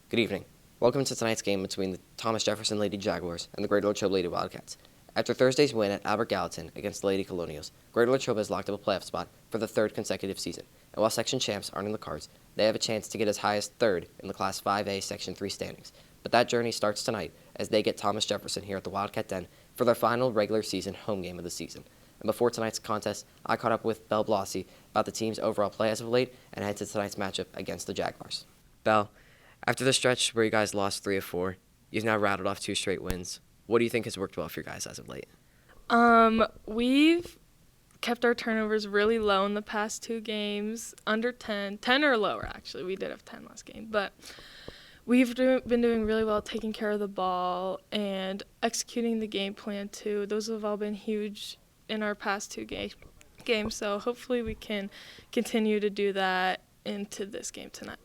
Good evening. Welcome to tonight's game between the Thomas Jefferson Lady Jaguars and the Greater Latrobe Lady Wildcats. After Thursday's win at Albert Gallatin against the Lady Colonials, Greater Latrobe has locked up a playoff spot for the third consecutive season, and while section champs aren't in the cards, they have a chance to get as high as third in the Class 5A Section 3 standings. But that journey starts tonight as they get Thomas Jefferson here at the Wildcat Den for their final regular season home game of the season. And before tonight's contest, I caught up with Belle Blossey about the team's overall play as of late and head to tonight's matchup against the Jaguars. Belle, after the stretch where you guys lost 3 of 4, you've now rattled off 2 straight wins. What do you think has worked well for you guys as of late? We've kept our turnovers really low in the past 2 games, under 10 or lower actually. We did have 10 last game, but we've been doing really well taking care of the ball and executing the game plan too. Those have all been huge in our past 2 games, so hopefully we can continue to do that into this game tonight.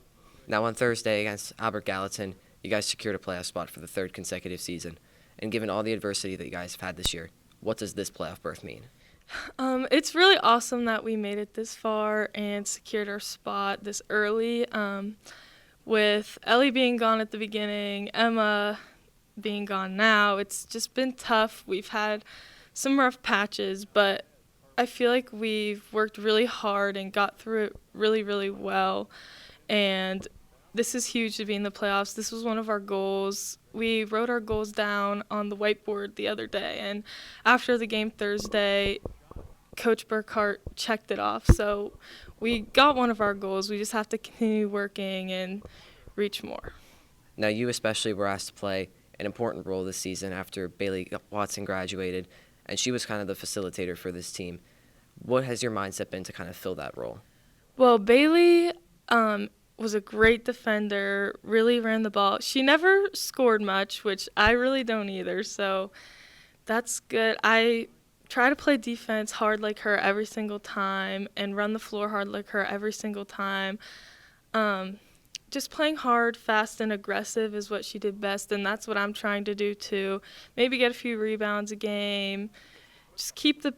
Now on Thursday against Albert Gallatin, you guys secured a playoff spot for the 3rd consecutive season. And given all the adversity that you guys have had this year, what does this playoff berth mean? It's really awesome that we made it this far and secured our spot this early. With Ellie being gone at the beginning, Emma being gone now, it's just been tough. We've had some rough patches, but I feel like we've worked really hard and got through it really, really well. And this is huge to be in the playoffs. This was one of our goals. We wrote our goals down on the whiteboard the other day, and after the game Thursday, Coach Burkhart checked it off. So we got one of our goals. We just have to continue working and reach more. Now you especially were asked to play an important role this season after Bailey Watson graduated, and she was kind of the facilitator for this team. What has your mindset been to kind of fill that role? Well, Bailey was a great defender, really ran the ball. She never scored much, which I really don't either, so that's good. I try to play defense hard like her every single time and run the floor hard like her every single time. Just playing hard, fast, and aggressive is what she did best, and that's what I'm trying to do too. Maybe get a few rebounds a game. Just keep the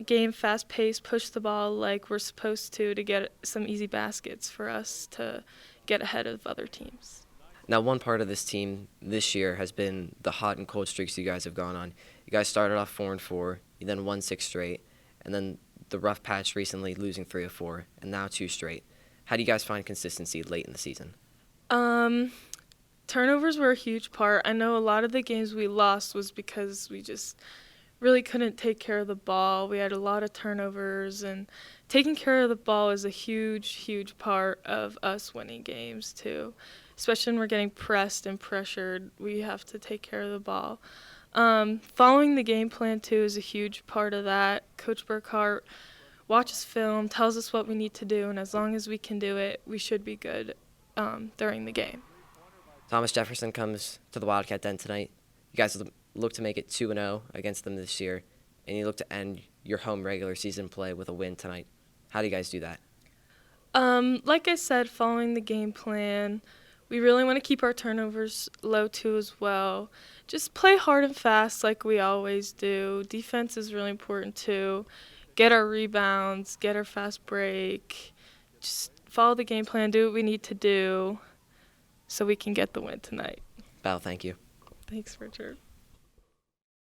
game fast-paced, push the ball like we're supposed to get some easy baskets for us to get ahead of other teams. Now one part of this team this year has been the hot and cold streaks you guys have gone on. You guys started off 4-4, you then won 6 straight, and then the rough patch recently losing 3 of 4, and now 2 straight. How do you guys find consistency late in the season? Turnovers were a huge part. I know a lot of the games we lost was because we just really couldn't take care of the ball. We had a lot of turnovers, and taking care of the ball is a huge, huge part of us winning games too. Especially when we're getting pressed and pressured, we have to take care of the ball. Following the game plan too is a huge part of that. Coach Burkhart watches film, tells us what we need to do, and as long as we can do it, we should be good during the game. Thomas Jefferson comes to the Wildcat Den tonight. You guys look to make it 2-0 against them this year, and you look to end your home regular season play with a win tonight. How do you guys do that? Like I said, following the game plan, we really want to keep our turnovers low too as well. Just play hard and fast like we always do. Defense is really important too. Get our rebounds, get our fast break. Just follow the game plan, do what we need to do so we can get the win tonight. Belle, thank you. Thanks, Richard.